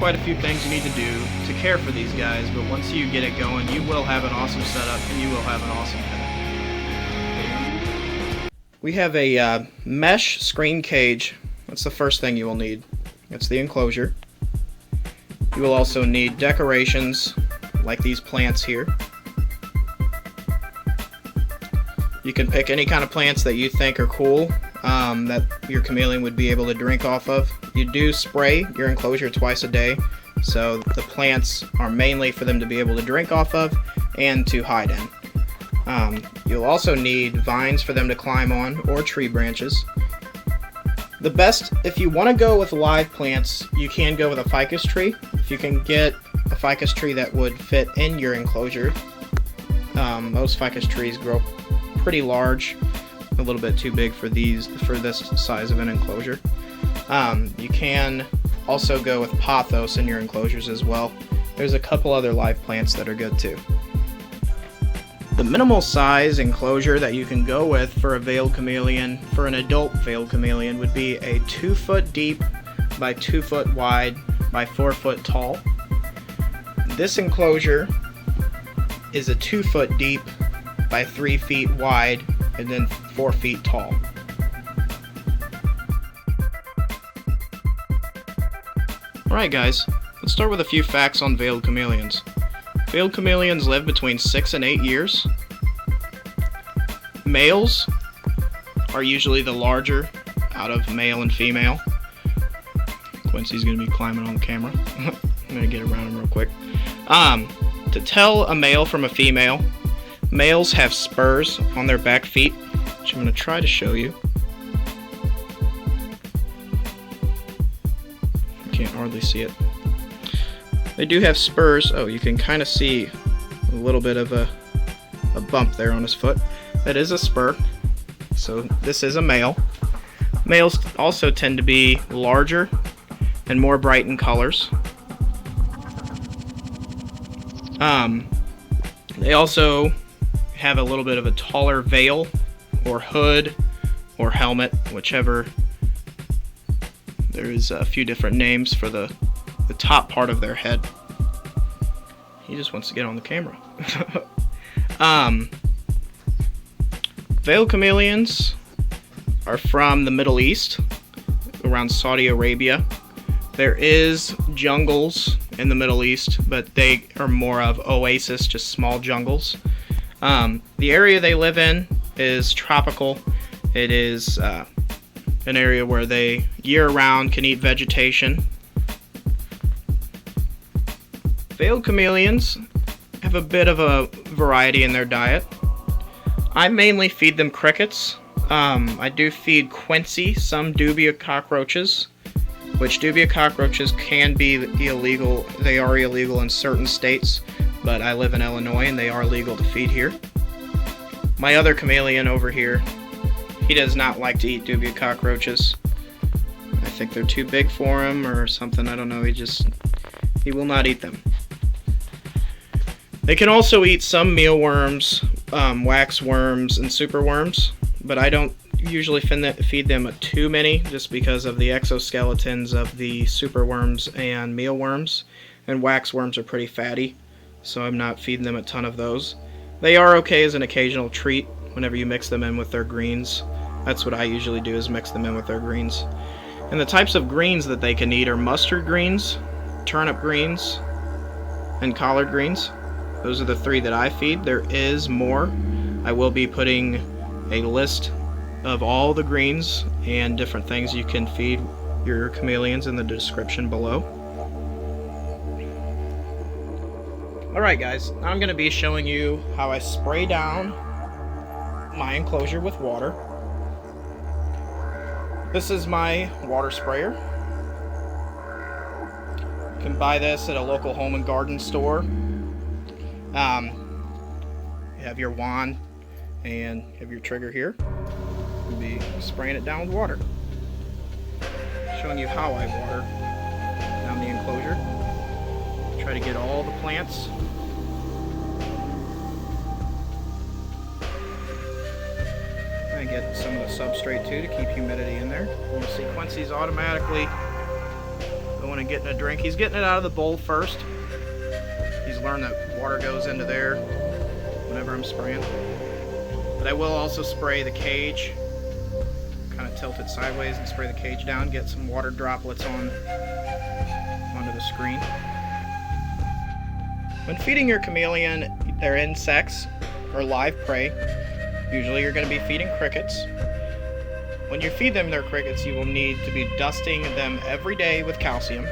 quite a few things you need to do to care for these guys, but once you get it going, you will have an awesome setup and you will have an awesome pet. We have a mesh screen cage. That's the first thing you will need. It's the enclosure. You will also need decorations like these plants here. You can pick any kind of plants that you think are cool that your chameleon would be able to drink off of. You do spray your enclosure twice a day, so the plants are mainly for them to be able to drink off of and to hide in. You'll also need vines for them to climb on, or tree branches. The best, if you want to go with live plants, you can go with a ficus tree. If you can get a ficus tree that would fit in your enclosure. Most ficus trees grow pretty large, a little bit too big for this size of an enclosure. You can also go with pothos in your enclosures as well. There's a couple other live plants that are good too. The minimal size enclosure that you can go with for a veiled chameleon, for an adult veiled chameleon, would be a 2 foot deep by 2 foot wide by 4 foot tall. This enclosure is a 2 foot deep by 3 feet wide and then 4 feet tall. Alright guys, let's start with a few facts on veiled chameleons. Veiled chameleons live between 6 and 8 years. Males are usually the larger out of male and female. Quincy's going to be climbing on the camera. I'm going to get around him real quick. To tell a male from a female, males have spurs on their back feet, which I'm going to try to show you. I can't hardly see it. They do have spurs. Oh, you can kind of see a little bit of a bump there on his foot. That is a spur. So this is a male. Males also tend to be larger and more bright in colors. They also have a little bit of a taller veil or hood or helmet, whichever. There is a few different names for the top part of their head. He just wants to get on the camera. Veiled chameleons are from the Middle East, around Saudi Arabia. There is jungles in the Middle East, but they are more of oasis, just small jungles. The area they live in is tropical. It is an area where they year-round can eat vegetation. Veiled chameleons have a bit of a variety in their diet. I mainly feed them crickets. I do feed Quincy some Dubia cockroaches, which Dubia cockroaches can be illegal. They are illegal in certain states, but I live in Illinois and they are legal to feed here. My other chameleon over here, he does not like to eat Dubia cockroaches. I think they're too big for him or something, I don't know, he will not eat them. They can also eat some mealworms, waxworms, and superworms, but I don't usually feed them too many just because of the exoskeletons of the superworms and mealworms, and waxworms are pretty fatty, so I'm not feeding them a ton of those. They are okay as an occasional treat whenever you mix them in with their greens. That's what I usually do, is mix them in with their greens. And the types of greens that they can eat are mustard greens, turnip greens, and collard greens. Those are the 3 that I feed. There is more. I will be putting a list of all the greens and different things you can feed your chameleons in the description below. Alright guys, now I'm going to be showing you how I spray down my enclosure with water. This is my water sprayer. You can buy this at a local home and garden store. You have your wand and you have your trigger here. You'll be spraying it down with water. Showing you how I water down the enclosure. Try to get all the plants. I get some of the substrate too to keep humidity in there. You'll see Quincy's automatically going going and getting a drink. He's getting it out of the bowl first. He's learned that water goes into there whenever I'm spraying. But I will also spray the cage, kind of tilt it sideways and spray the cage down, get some water droplets onto the screen. When feeding your chameleon their insects or live prey, usually you're going to be feeding crickets. When you feed them their crickets, you will need to be dusting them every day with calcium.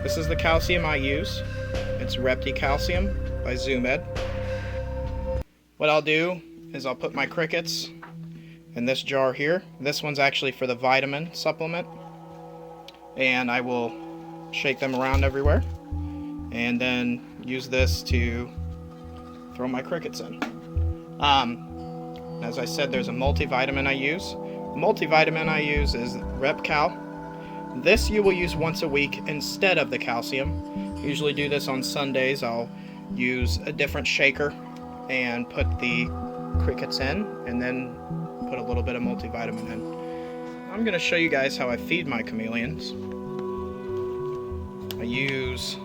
This is the calcium I use. It's Repti Calcium by ZoomEd. What I'll do is I'll put my crickets in this jar here. This one's actually for the vitamin supplement. And I will shake them around everywhere. And then use this to throw my crickets in. As I said, there's a multivitamin I use. The multivitamin I use is RepCal. This you will use once a week instead of the calcium. Usually do this on Sundays. I'll use a different shaker and put the crickets in, and then put a little bit of multivitamin in. I'm going to show you guys how I feed my chameleons. I use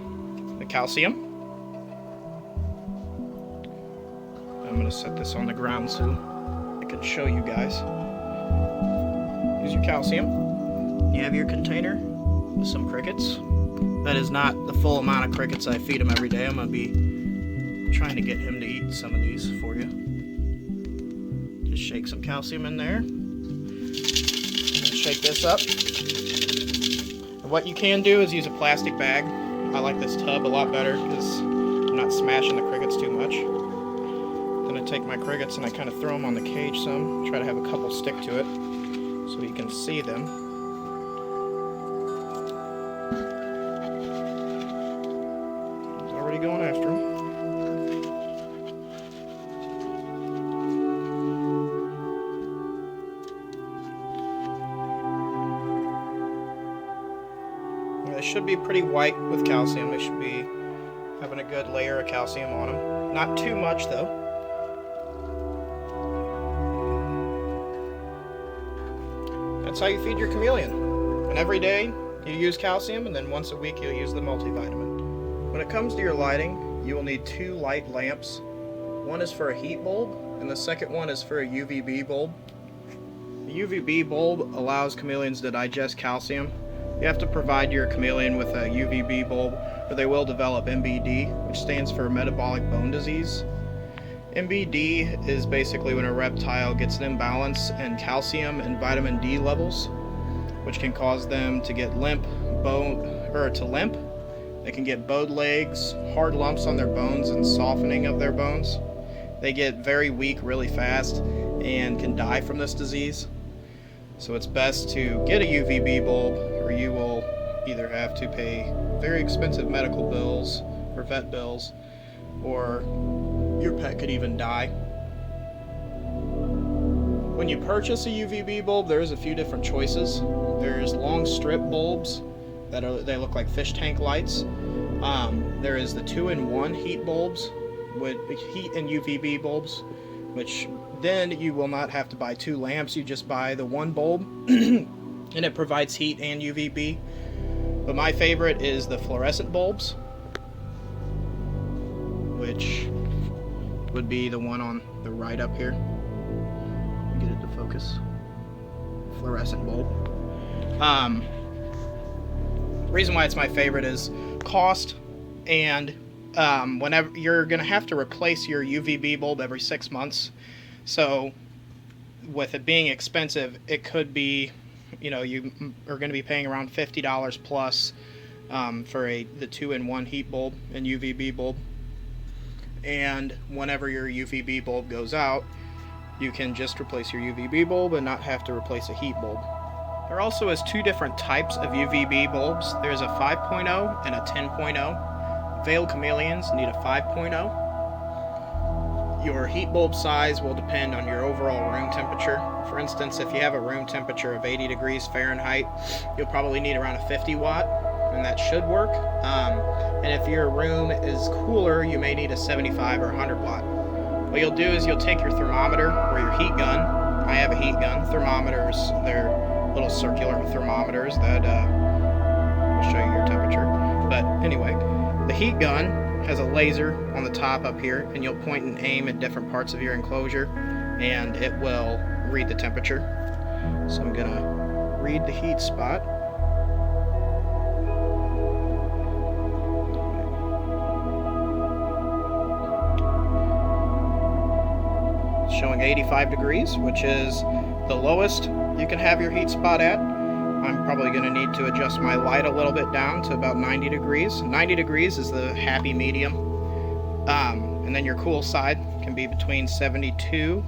the calcium. I'm going to set this on the ground so I can show you guys. Use your calcium. You have your container with some crickets. That is not the full amount of crickets I feed him every day. I'm going to be trying to get him to eat some of these for you. Just shake some calcium in there. And shake this up. And what you can do is use a plastic bag. I like this tub a lot better because I'm not smashing the crickets too much. Then I take my crickets and I kind of throw them on the cage some. Try to have a couple stick to it so you can see them. He's already going after them. They should be pretty white with calcium. They should be having a good layer of calcium on them. Not too much though. That's how you feed your chameleon. And every day you use calcium, and then once a week you'll use the multivitamin. When it comes to your lighting, you will need 2 light lamps. One is for a heat bulb, and the second one is for a UVB bulb. The UVB bulb allows chameleons to digest calcium. You have to provide your chameleon with a UVB bulb, or they will develop MBD, which stands for metabolic bone disease. MBD is basically when a reptile gets an imbalance in calcium and vitamin D levels, which can cause them to get limp. They can get bowed legs, hard lumps on their bones, and softening of their bones. They get very weak really fast and can die from this disease. So it's best to get a UVB bulb, or you will either have to pay very expensive medical bills or vet bills, or your pet could even die. When you purchase a UVB bulb, there's a few different choices. There's long strip bulbs they look like fish tank lights. There is the 2-in-1 heat bulbs with heat and UVB bulbs, which then you will not have to buy 2 lamps. You just buy the 1 bulb and it provides heat and UVB. But my favorite is the fluorescent bulbs, which would be the one on the right up here. Get it to focus. Fluorescent bulb. Reason why it's my favorite is cost, and whenever you're going to have to replace your UVB bulb every 6 months. So with it being expensive, it could be, you are going to be paying around $50 plus for the 2-in-1 heat bulb and UVB bulb. And whenever your UVB bulb goes out, you can just replace your UVB bulb and not have to replace a heat bulb. There also is 2 different types of UVB bulbs. There's a 5.0 and a 10.0. Veiled chameleons need a 5.0. Your heat bulb size will depend on your overall room temperature. For instance, if you have a room temperature of 80 degrees Fahrenheit, you'll probably need around a 50 watt, and that should work. And if your room is cooler, you may need a 75 or 100 watt. What you'll do is you'll take your thermometer or your heat gun. I have a heat gun. Thermometers, they're little circular thermometers that I'll show you your temperature. But anyway, the heat gun has a laser on the top up here, and you'll point and aim at different parts of your enclosure, and it will read the temperature. So I'm gonna read the heat spot. It's showing 85 degrees, which is the lowest you can have your heat spot at. I'm probably going to need to adjust my light a little bit down to about 90 degrees. 90 degrees is the happy medium. And then your cool side can be between 72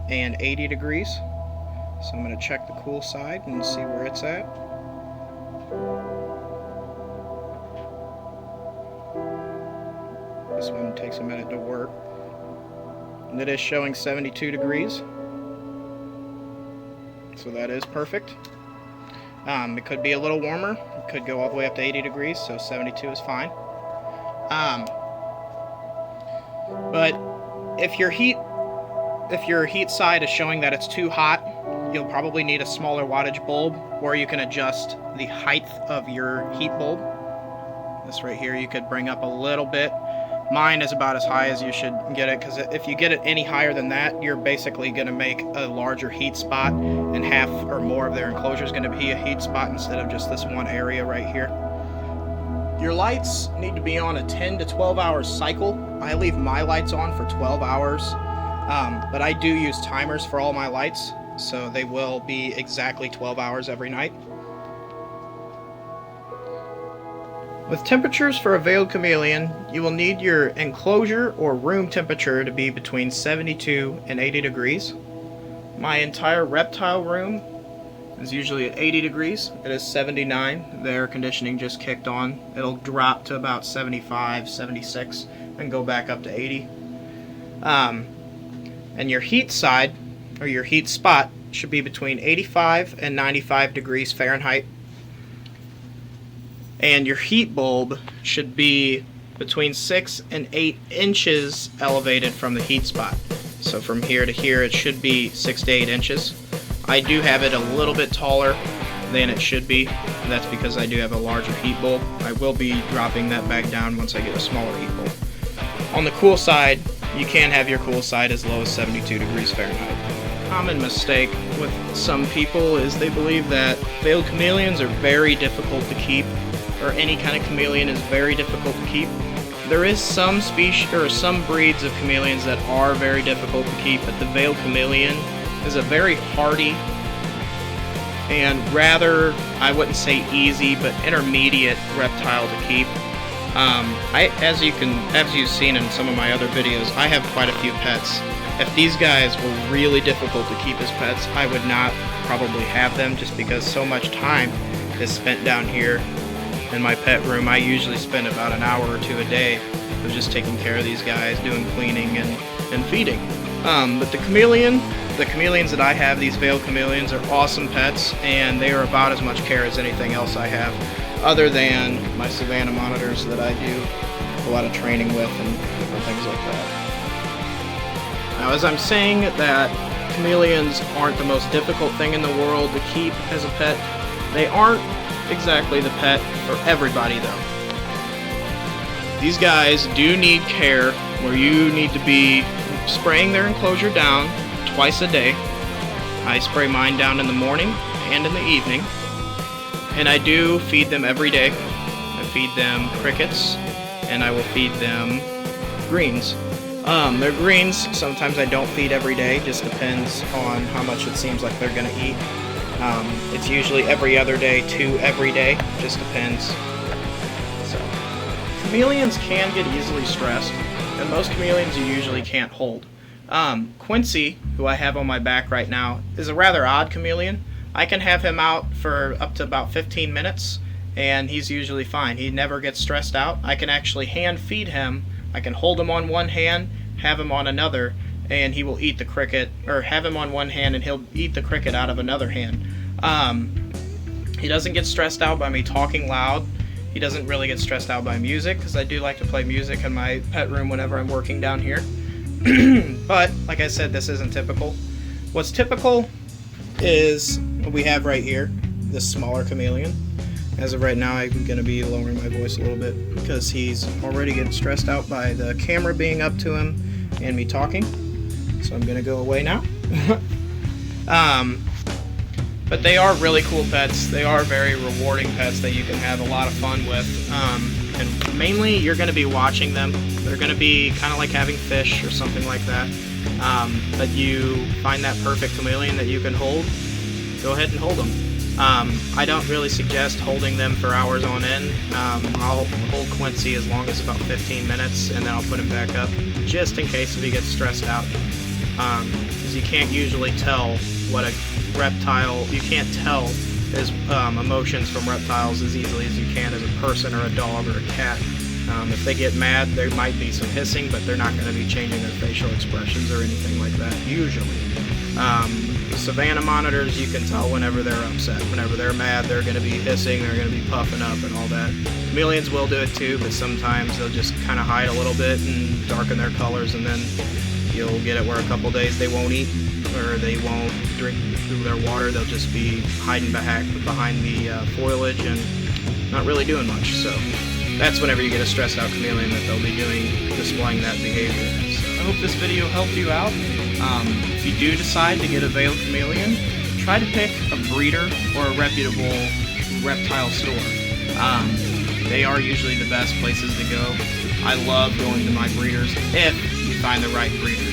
and 80 degrees. So I'm going to check the cool side and see where it's at. This one takes a minute to work. And it is showing 72 degrees. So that is perfect. It could be a little warmer. It could go all the way up to 80 degrees, so 72 is fine. But if your heat side is showing that it's too hot, you'll probably need a smaller wattage bulb, or you can adjust the height of your heat bulb. This right here you could bring up a little bit. Mine is about as high as you should get it, because if you get it any higher than that, you're basically going to make a larger heat spot, and half or more of their enclosure is going to be a heat spot instead of just this one area right here. Your lights need to be on a 10 to 12 hour cycle. I leave my lights on for 12 hours, but I do use timers for all my lights, so they will be exactly 12 hours every night. With temperatures for a veiled chameleon, you will need your enclosure or room temperature to be between 72 and 80 degrees. My entire reptile room is usually at 80 degrees. It is 79. The air conditioning just kicked on. It'll drop to about 75, 76, and go back up to 80. And your heat side, or your heat spot, should be between 85 and 95 degrees Fahrenheit. And your heat bulb should be between 6 and 8 inches elevated from the heat spot. So from here to here it should be 6 to 8 inches. I do have it a little bit taller than it should be, and that's because I do have a larger heat bulb. I will be dropping that back down once I get a smaller heat bulb. On the cool side, you can have your cool side as low as 72 degrees Fahrenheit. Common mistake with some people is they believe that veiled chameleons are very difficult to keep, or any kind of chameleon is very difficult to keep. There is some species or some breeds of chameleons that are very difficult to keep, but the veiled chameleon is a very hardy and rather, I wouldn't say easy, but intermediate reptile to keep. As you've seen in some of my other videos, I have quite a few pets. If these guys were really difficult to keep as pets, I would not probably have them, just because so much time is spent down here in my pet room. I usually spend about an hour or two a day of just taking care of these guys, doing cleaning and feeding. But the chameleons that I have, these veiled chameleons, are awesome pets, and they are about as much care as anything else I have, other than my Savannah monitors that I do a lot of training with and different things like that. Now, as I'm saying that chameleons aren't the most difficult thing in the world to keep as a pet, they aren't exactly the pet for everybody though. These guys do need care, where you need to be spraying their enclosure down twice a day. I spray mine down in the morning and in the evening, and I do feed them every day. I feed them crickets, and I will feed them greens. Their greens, sometimes I don't feed every day, just depends on how much it seems like they're going to eat. It's usually every other day to every day, just depends. So, chameleons can get easily stressed, and most chameleons you usually can't hold. Quincy, who I have on my back right now, is a rather odd chameleon. I can have him out for up to about 15 minutes, and he's usually fine. He never gets stressed out. I can actually hand feed him. I can hold him on one hand, have him on another, and he will eat the cricket, or have him on one hand and he'll eat the cricket out of another hand. He doesn't get stressed out by me talking loud. He doesn't really get stressed out by music, because I do like to play music in my pet room whenever I'm working down here. But, like I said, this isn't typical. What's typical is what we have right here, this smaller chameleon. As of right now, I'm going to be lowering my voice a little bit because he's already getting stressed out by the camera being up to him and me talking. So I'm going to go away now. But they are really cool pets. They are very rewarding pets that you can have a lot of fun with. And mainly, you're going to be watching them. They're going to be kind of like having fish or something like that. But you find that perfect chameleon that you can hold, go ahead and hold them. I don't really suggest holding them for hours on end. I'll hold Quincy as long as about 15 minutes, and then I'll put him back up, just in case if he gets stressed out. Because you can't usually tell what a reptile, you can't tell his emotions from reptiles as easily as you can as a person or a dog or a cat. If they get mad, there might be some hissing, but they're not going to be changing their facial expressions or anything like that, usually. The Savannah monitors, you can tell whenever they're upset. Whenever they're mad, they're going to be hissing, they're going to be puffing up and all that. Chameleons will do it too, but sometimes they'll just kind of hide a little bit and darken their colors, and then you'll get it where a couple days they won't eat or they won't drink through their water. They'll just be hiding behind the foliage and not really doing much. So that's whenever you get a stressed out chameleon that they'll be displaying that behavior. So I hope this video helped you out. If you do decide to get a veiled chameleon, try to pick a breeder or a reputable reptile store. They are usually the best places to go. I love going to my breeders if you find the right breeder.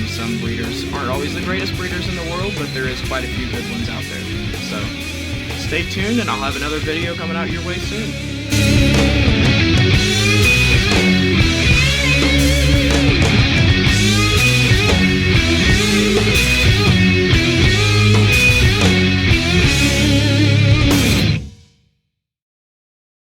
Some breeders aren't always the greatest breeders in the world, but there is quite a few good ones out there. So stay tuned, and I'll have another video coming out your way soon.